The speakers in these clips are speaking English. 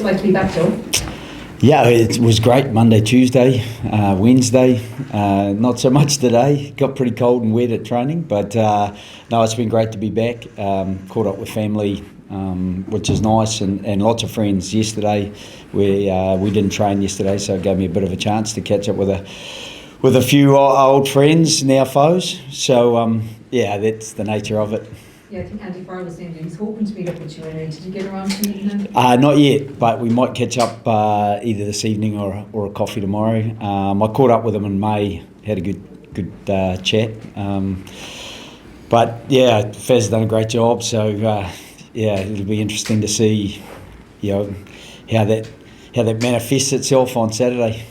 it like to be back, Joe? Yeah, it was great. Monday, Tuesday, Wednesday. Not so much today. Got pretty cold and wet at training, but no, it's been great to be back. Caught up with family, which is nice, and lots of friends yesterday. We didn't train yesterday, so it gave me a bit of a chance to catch up with a few old friends, now foes. So yeah, that's the nature of it. Yeah, I think Andy Farrell was saying he was hoping to meet up with you anyway. Did you get around to meeting him? Not yet, but we might catch up either this evening or a coffee tomorrow. I caught up with him in May, had a good chat. But yeah, Faz has done a great job, so yeah, it'll be interesting to see, how that manifests itself on Saturday.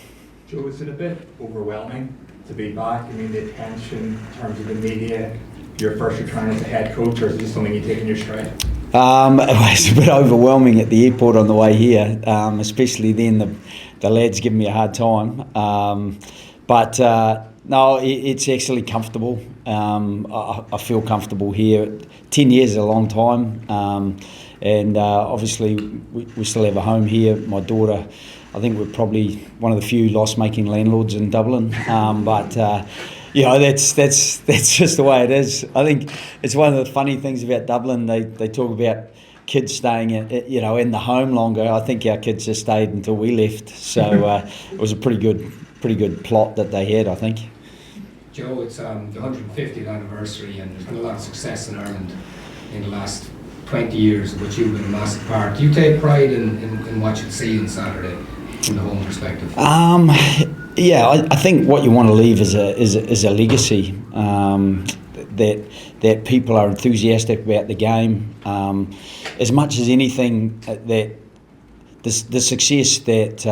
Joe, is it a bit overwhelming to be back? I mean, the attention in terms of the media, your first return as a head coach, or is it just something you take in your stride? It was a bit overwhelming at the airport on the way here, especially then the lads give me a hard time. But no, it's actually comfortable. I feel comfortable here. 10 years is a long time, and obviously we still have a home here. My daughter, I think we're probably one of the few loss-making landlords in Dublin, but that's just the way it is. I think it's one of the funny things about Dublin. They talk about kids staying in the home longer. I think our kids just stayed until we left. So it was a pretty good plot that they had, I think. Joe, it's the 150th anniversary, and there's been a lot of success in Ireland in the last 20 years, of which you've been a massive part. Do you take pride in what you see on Saturday from the home perspective? Yeah, I think what you want to leave is a legacy, that people are enthusiastic about the game, as much as anything. That the success that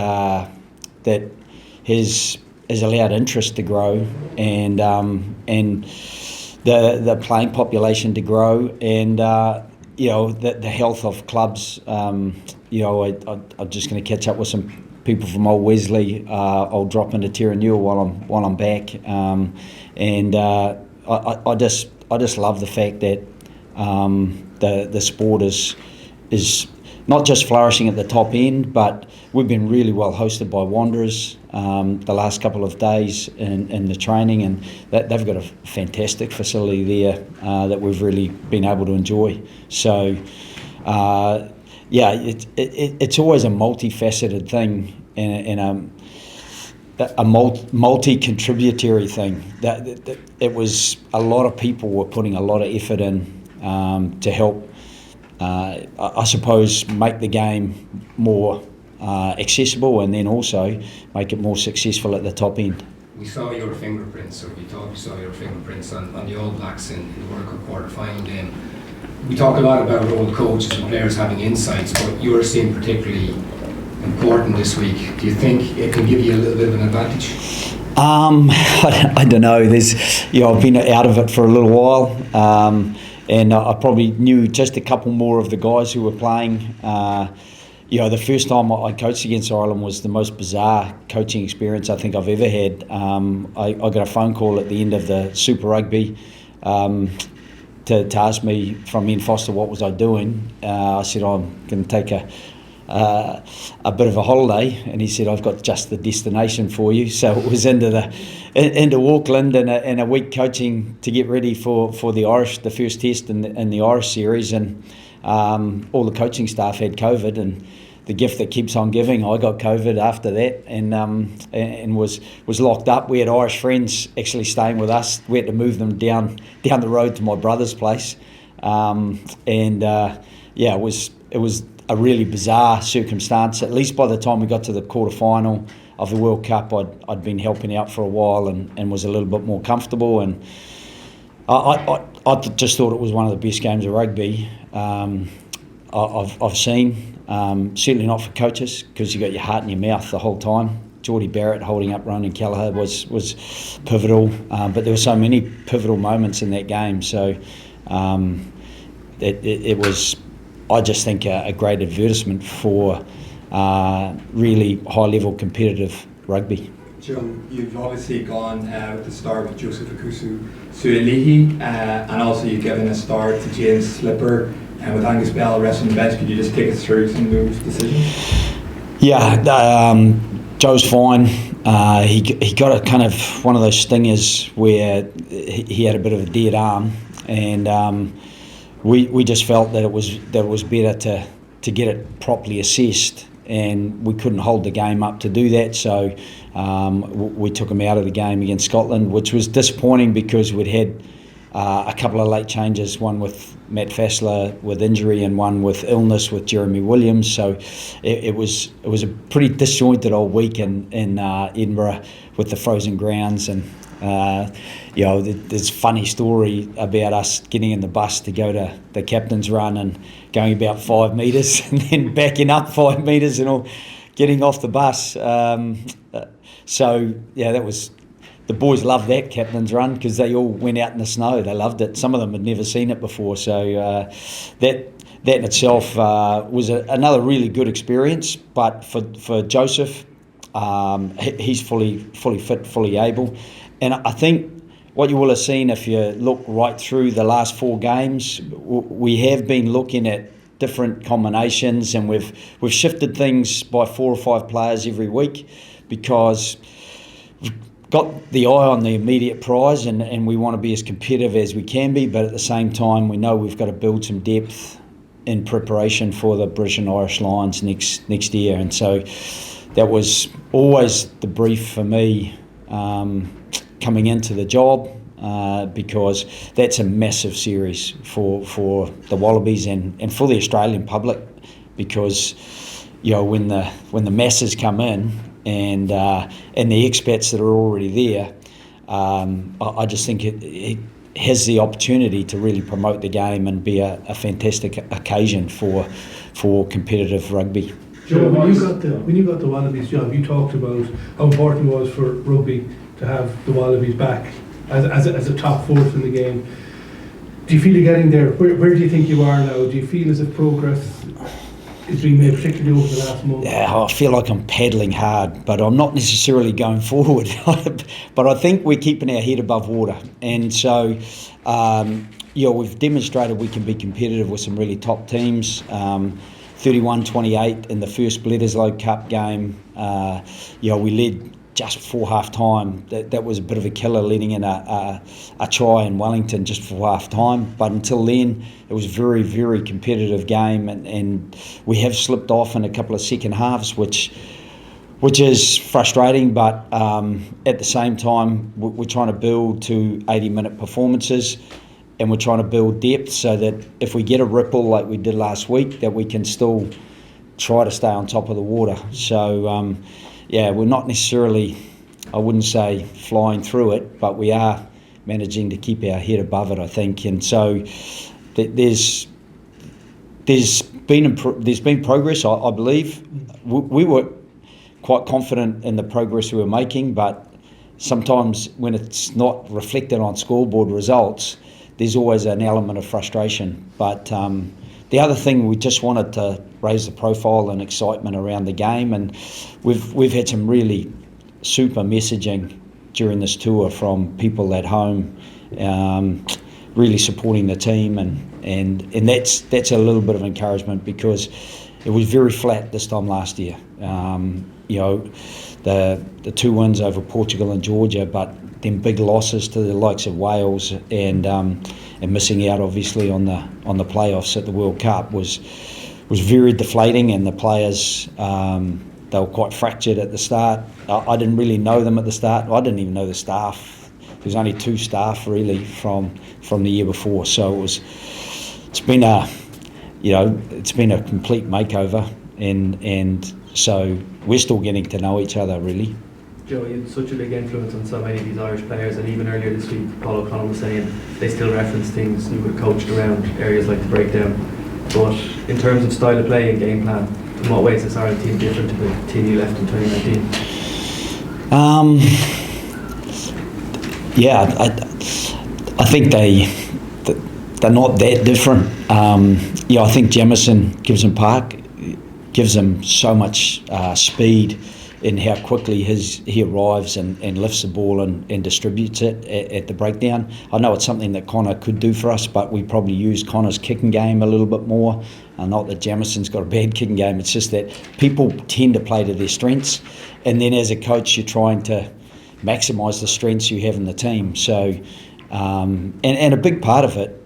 has allowed interest to grow, and the playing population to grow, and the health of clubs. I'm just going to catch up with some people from Old Wesley. I'll drop into Terranure while I'm back, and I just love the fact that the sport is not just flourishing at the top end, but we've been really well hosted by Wanderers the last couple of days in the training, and they've got a fantastic facility there that we've really been able to enjoy. So yeah, it's always a multifaceted thing and a multi-contributory thing. That it was a lot of people were putting a lot of effort in to help, I suppose, make the game more accessible, and then also make it more successful at the top end. We saw your fingerprints, or we thought we saw your fingerprints on the All Blacks in the World Cup quarter-final game. We talk a lot about old coaches and players having insights, but yours seem particularly important this week. Do you think it can give you a little bit of an advantage? I don't know. I've been out of it for a little while, and I probably knew just a couple more of the guys who were playing. The first time I coached against Ireland was the most bizarre coaching experience I think I've ever had. I got a phone call at the end of the Super Rugby to ask me from Ian Foster what was I doing. I said, I'm going to take a bit of a holiday, and he said, I've got just the destination for you. So it was into Auckland and a week coaching to get ready for the Irish, the first test in the Irish series, and all the coaching staff had COVID, and the gift that keeps on giving, I got COVID after that, and was locked up. We had Irish friends actually staying with us. We had to move them down the road to my brother's place, it was a really bizarre circumstance. At least by the time we got to the quarter-final of the World Cup, I'd been helping out for a while and was a little bit more comfortable, and I just thought it was one of the best games of rugby I've seen. Certainly not for coaches, because you got your heart in your mouth the whole time. Geordie Barrett holding up Ronan Kelleher was pivotal, but there were so many pivotal moments in that game. So it was, I just think, a great advertisement for really high-level competitive rugby. Joe, you've obviously gone with the start with Joseph Akusu-Sualihi, and also you've given a start to James Slipper, and with Angus Bell resting the bench. Could you just take us through some of those decisions? Yeah, Joe's fine. He got a kind of one of those stingers where he had a bit of a dead arm, and we just felt that it was better to get it properly assessed, and we couldn't hold the game up to do that. So we took him out of the game against Scotland, which was disappointing because we'd had a couple of late changes, one with Matt Fassler with injury and one with illness with Jeremy Williams. So it was a pretty disjointed old week in Edinburgh with the frozen grounds. And there's a funny story about us getting in the bus to go to the captain's run and going about 5 metres and then backing up 5 metres and all, getting off the bus. So that was. The boys loved that captain's run because they all went out in the snow. They loved it. Some of them had never seen it before. So that in itself was another really good experience. But for Joseph, he's fully fit, fully able. And I think what you will have seen if you look right through the last 4 games, we have been looking at different combinations, and we've shifted things by 4 or 5 players every week because we've got the eye on the immediate prize, and we want to be as competitive as we can be, but at the same time we know we've got to build some depth in preparation for the British and Irish Lions next year. And so that was always the brief for me coming into the job, because that's a massive series for the Wallabies and for the Australian public, because when the masses come in and the expats that are already there, I just think it has the opportunity to really promote the game and be a fantastic occasion for competitive rugby. Joe, when you got the Wallabies job, you talked about how important it was for rugby to have the Wallabies back as a top force in the game. Do you feel you're getting there? Where do you think you are now? Do you feel as if progress is being made, particularly over the last month? Yeah, I feel like I'm paddling hard, but I'm not necessarily going forward. But I think we're keeping our head above water. And so, we've demonstrated we can be competitive with some really top teams. 31-28 in the first Bledisloe Cup game. We led just before half time. That was a bit of a killer, letting in a try in Wellington just before half time. But until then, it was a very, very competitive game, and we have slipped off in a couple of second halves, which is frustrating. But at the same time, we're trying to build to 80-minute performances, and we're trying to build depth so that if we get a ripple like we did last week, that we can still try to stay on top of the water. So, we're not necessarily, I wouldn't say flying through it, but we are managing to keep our head above it, I think. And so there's been progress, I believe. We were quite confident in the progress we were making, but sometimes when it's not reflected on scoreboard results, there's always an element of frustration. But the other thing, we just wanted to raise the profile and excitement around the game, and we've had some really super messaging during this tour from people at home, really supporting the team, and that's a little bit of encouragement, because it was very flat this time last year. The 2 wins over Portugal and Georgia, but then big losses to the likes of Wales and missing out obviously on the playoffs at the World Cup was very deflating, and the players they were quite fractured at the start. I didn't really know them at the start. I didn't even know the staff. There was only 2 staff really from the year before, so it's been a complete makeover, and so we're still getting to know each other really. Joe, you had such a big influence on so many of these Irish players, and even earlier this week, Paul O'Connell was saying they still reference things you would have coached around areas like the breakdown. But in terms of style of play and game plan, in what ways is Ireland team different to the team you left in 2019? I think they're not that different. I think Jamison Gibson Park gives them so much speed in how quickly he arrives and lifts the ball and distributes it at the breakdown. I know it's something that Connor could do for us, but we probably use Connor's kicking game a little bit more. Not that Jamison's got a bad kicking game, it's just that people tend to play to their strengths, and then as a coach you're trying to maximise the strengths you have in the team. So, and a big part of it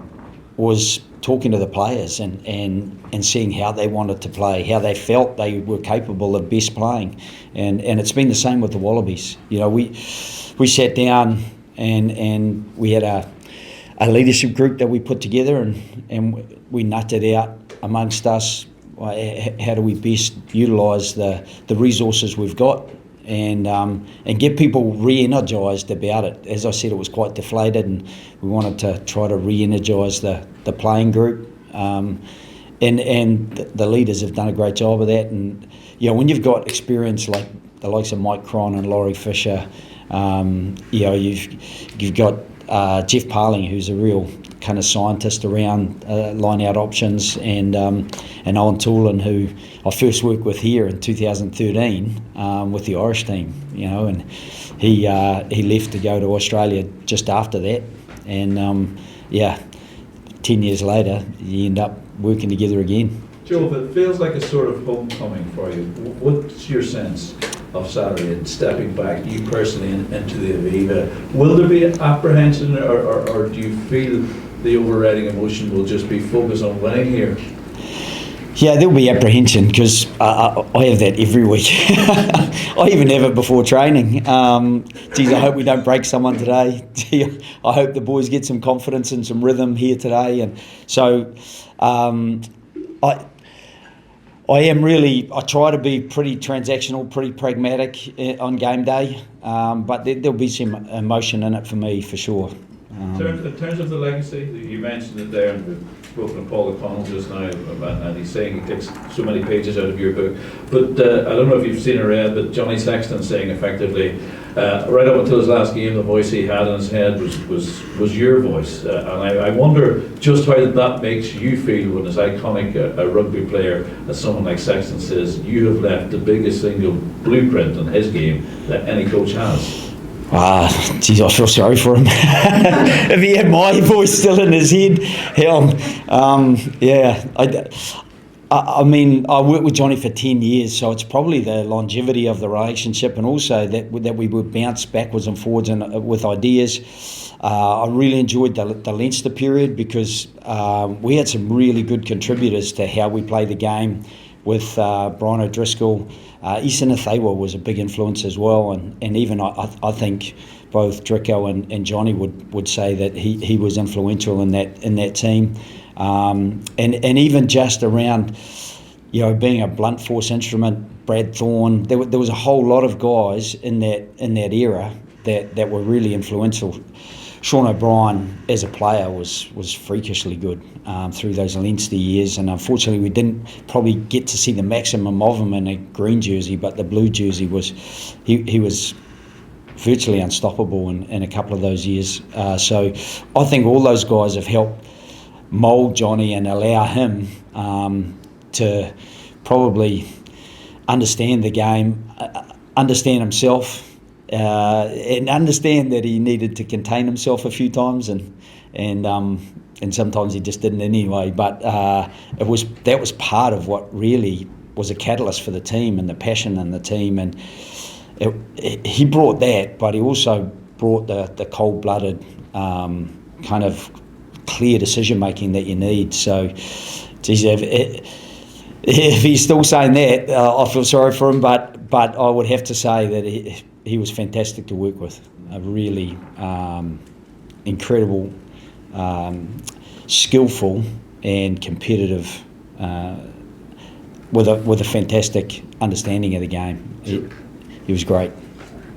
was talking to the players and seeing how they wanted to play, how they felt they were capable of best playing. And it's been the same with the Wallabies. You know, we sat down and we had a leadership group that we put together, and we nutted out amongst us how do we best utilise the resources we've got and get people re-energised about it. As I said, it was quite deflated, and we wanted to try to re-energise the playing group. And the leaders have done a great job of that. And you know, when you've got experience like the likes of Mike Cron and Laurie Fisher, you know, you've got Jeff Parling, who's a real kind of scientist around line out options, and Owen Toolin, who I first worked with here in 2013 with the Irish team, you know, and he left to go to Australia just after that, and 10 years later you end up working together again. Joe, it feels like a sort of homecoming for you. What's your sense of Saturday and stepping back, you personally, into the Aviva? Will there be apprehension, or do you feel the overriding emotion will just be focused on winning here? Yeah, there'll be apprehension because I have that every week. I even have it before training. Geez, I hope we don't break someone today. I hope the boys get some confidence and some rhythm here today. And so I try to be pretty transactional, pretty pragmatic on game day, but there'll be some emotion in it for me for sure. In terms of the legacy, you mentioned it there, and we've spoken to Paul O'Connell just now, and he's saying he takes so many pages out of your book. But I don't know if you've seen or read, but Johnny Sexton saying effectively, right up until his last game, the voice he had in his head was your voice. And I wonder just how that makes you feel when, as iconic a rugby player as someone like Sexton says, you have left the biggest single blueprint on his game that any coach has. Geez, I feel sorry for him. If he had my voice still in his head, hell, I mean, I worked with Johnny for 10 years, so it's probably the longevity of the relationship, and also that we would bounce backwards and forwards with ideas. I really enjoyed the Leinster period because we had some really good contributors to how we play the game with Brian O'Driscoll. Isa Nathaiwa was a big influence as well, and even I think both Dricko and Johnny would say that he was influential in that team, and even just around, you know, being a blunt force instrument. Brad Thorne, there was a whole lot of guys in that era that were really influential. Sean O'Brien as a player was freakishly good through those Leinster years, and unfortunately we didn't probably get to see the maximum of him in a green jersey, but the blue jersey he was virtually unstoppable in a couple of those years. So I think all those guys have helped mould Johnny and allow him to probably understand the game, understand himself, and understand that he needed to contain himself a few times, and sometimes he just didn't anyway. But that was part of what really was a catalyst for the team and the passion in the team. And he brought that, but he also brought the cold-blooded kind of clear decision making that you need. So, geez, if he's still saying that, I feel sorry for him. But I would have to say that he was fantastic to work with. A really incredible, skillful and competitive, with a fantastic understanding of the game. He was great.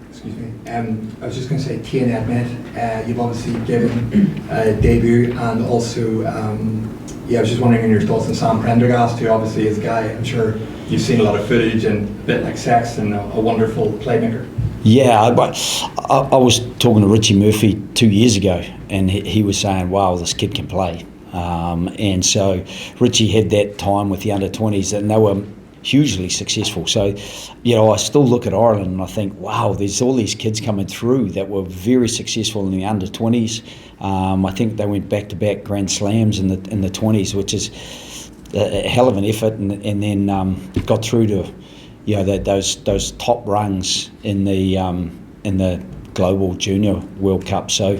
Excuse me. I was just going to say, Tane Edmed, you've obviously given a debut, and also, I was just wondering on your thoughts on Sam Prendergast, who obviously is a guy, I'm sure you've seen a lot of footage, and a bit like Sexton, a wonderful playmaker. Yeah, I was talking to Richie Murphy 2 years ago, and he was saying, wow, this kid can play. And so Richie had that time with the under-20s, and they were hugely successful. So, you know, I still look at Ireland and I think, wow, there's all these kids coming through that were very successful in the under-20s. I think they went back-to-back Grand Slams in the 20s, which is a hell of an effort, and then got through to, you know, those top rungs in the Global Junior World Cup. So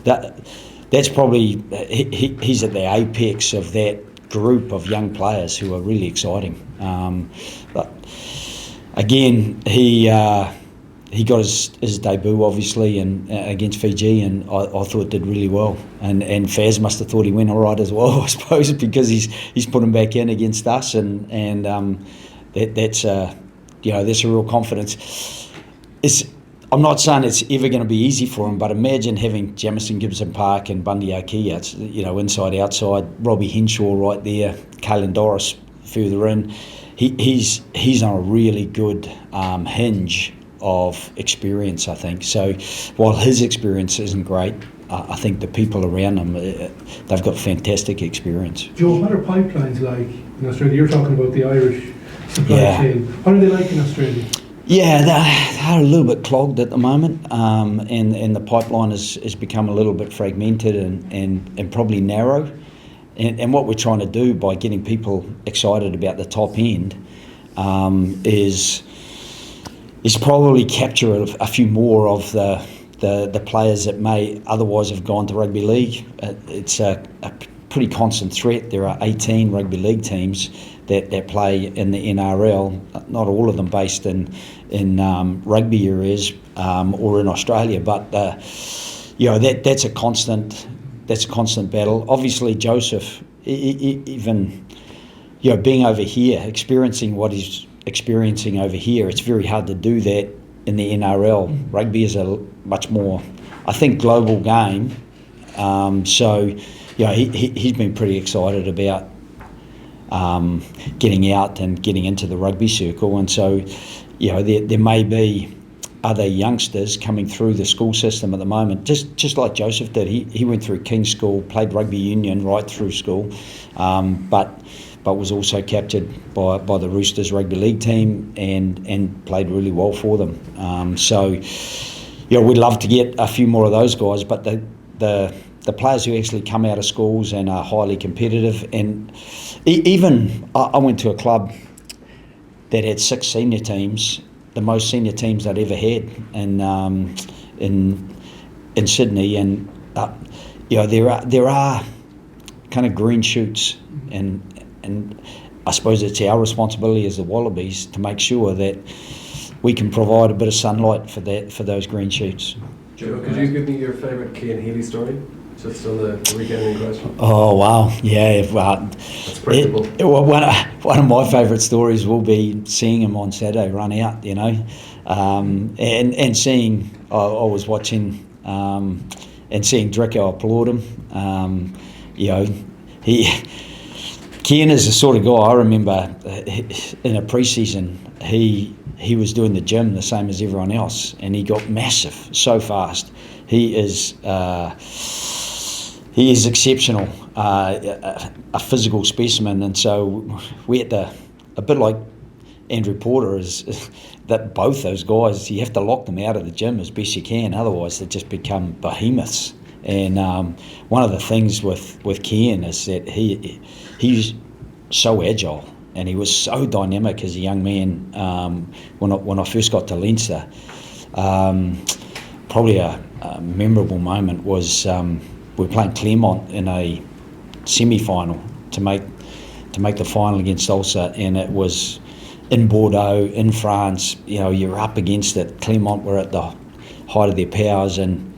that's probably he's at the apex of that group of young players who are really exciting. But again, he got his debut obviously against Fiji, and I thought did really well. And Faz must have thought he went all right as well, I suppose, because he's put him back in against us, and that's a real confidence. I'm not saying it's ever going to be easy for him, but imagine having Jamison Gibson Park and Bundy Okia, inside outside, Robbie Henshaw right there, Caelan Doris further in. He's on a really good hinge of experience, I think. So while his experience isn't great, I think the people around him, they've got fantastic experience. Joe, what are pipelines like in Australia? You're talking about the Irish supply chain. What are they like in Australia? Yeah, they're a little bit clogged at the moment, and the pipeline has become a little bit fragmented and probably narrow. And what we're trying to do by getting people excited about the top end is probably capture a few more of the players that may otherwise have gone to rugby league. It's a pretty constant threat. There are 18 rugby league teams that play in the NRL, not all of them based in rugby areas or in Australia, but that's a constant battle. Obviously, Joseph, even being over here, experiencing what he's experiencing over here, it's very hard to do that in the NRL. Rugby is a much more, I think, global game. So he's been pretty excited about getting out and getting into the rugby circle, and so there may be other youngsters coming through the school system at the moment, just like Joseph did. He went through King's School, played rugby union right through school, but was also captured by the Roosters rugby league team and played really well for them. So we'd love to get a few more of those guys, but the players who actually come out of schools and are highly competitive, and even I went to a club that had 6 senior teams, the most senior teams I'd ever had in Sydney, and there are kind of green shoots, and I suppose it's our responsibility as the Wallabies to make sure that we can provide a bit of sunlight for those green shoots. Joe, could you give me your favourite Cian Healy story? Just on the weekend in question. Oh wow, yeah. That's predictable. One of my favourite stories will be seeing him on Saturday run out, and seeing. I was watching and seeing Drico applaud him. Cian is the sort of guy I remember in a pre-season. He was doing the gym the same as everyone else, and he got massive so fast. He is exceptional, a physical specimen, and so we had to, a bit like Andrew Porter, is that both those guys, you have to lock them out of the gym as best you can, otherwise they just become behemoths. And one of the things with Cian is that he's so agile, and he was so dynamic as a young man. When I first got to Leinster, probably a memorable moment was we were playing Claremont in a semi-final to make the final against Ulster, and it was in Bordeaux, in France. You're up against it. Claremont were at the height of their powers, and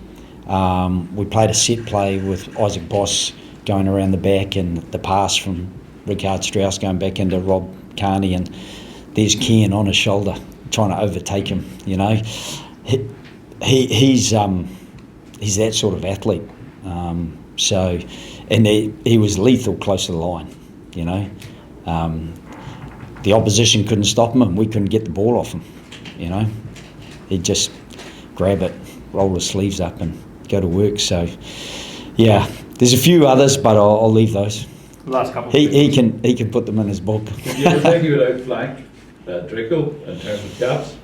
we played a set play with Isaac Boss going around the back, and the pass from Ricard Strauss going back into Rob Carney, and there's Cian on his shoulder trying to overtake him. He's that sort of athlete. He was lethal close to the line. The opposition couldn't stop him, and we couldn't get the ball off him. He'd just grab it, roll his sleeves up, and go to work. So, yeah, there's a few others, but I'll leave those. Last couple. He can put them in his book. Did you ever think you would outflank Draco in terms of gaps?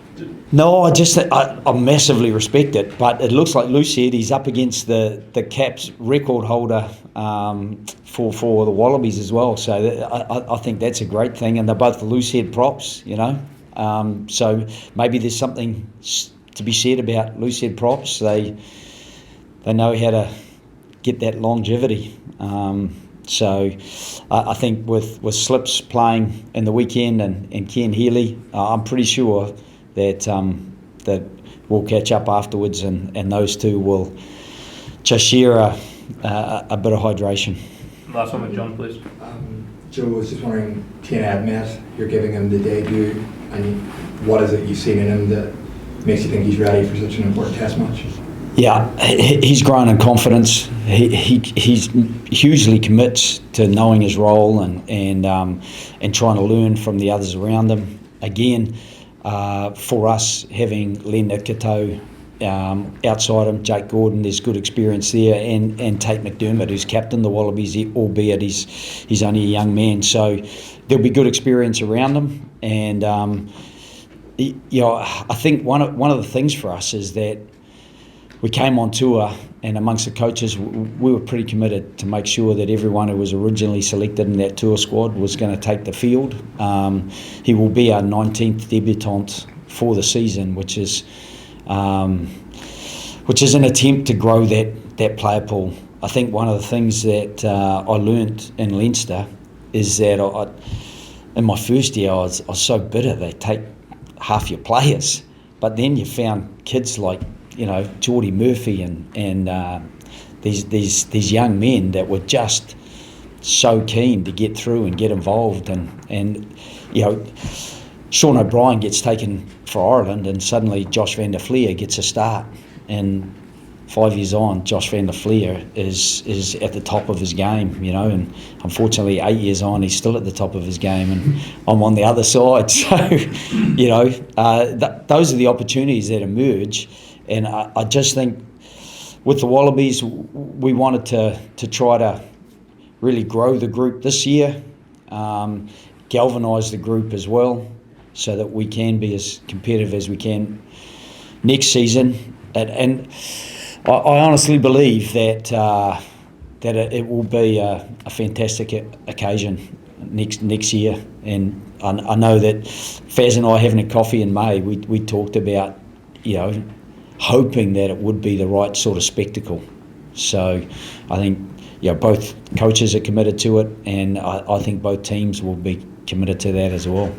No, I massively respect it, but it looks like Lou said he's up against the Caps record holder for the Wallabies as well. So I think that's a great thing, and they're both loose head props, you know. So maybe there's something to be said about loose head props. They know how to get that longevity. So I think with Slips playing in the weekend and Ken Healy, I'm pretty sure that we'll catch up afterwards, and those two will just share a bit of hydration. Last one with John, please. Joe, I was just wondering, Tane Edmed, you're giving him the debut, and what is it you've seen in him that makes you think he's ready for such an important test match? Yeah, he's grown in confidence. He's hugely commits to knowing his role and trying to learn from the others around him. Again, for us, having Len Nitkato outside him, Jake Gordon, there's good experience there, and Tate McDermott, who's captained the Wallabies, albeit he's only a young man. So there'll be good experience around him. And I think one of the things for us is that we came on tour, and amongst the coaches, we were pretty committed to make sure that everyone who was originally selected in that tour squad was going to take the field. He will be our 19th debutant for the season, which is an attempt to grow that player pool. I think one of the things that I learnt in Leinster is that in my first year I was so bitter they take half your players, but then you found kids like Geordie Murphy and these young men that were just so keen to get through and get involved, and Sean O'Brien gets taken for Ireland, and suddenly Josh van der Fleer gets a start, and 5 years on, Josh van der Fleer is at the top of his game, and unfortunately 8 years on, he's still at the top of his game, and I'm on the other side. So, those are the opportunities that emerge. And I just think with the Wallabies, we wanted to try to really grow the group this year, galvanise the group as well, so that we can be as competitive as we can next season. And I honestly believe that it will be a fantastic occasion next year. And I know that Faz and I having a coffee in May, we talked about, hoping that it would be the right sort of spectacle. So I think both coaches are committed to it, and I think both teams will be committed to that as well.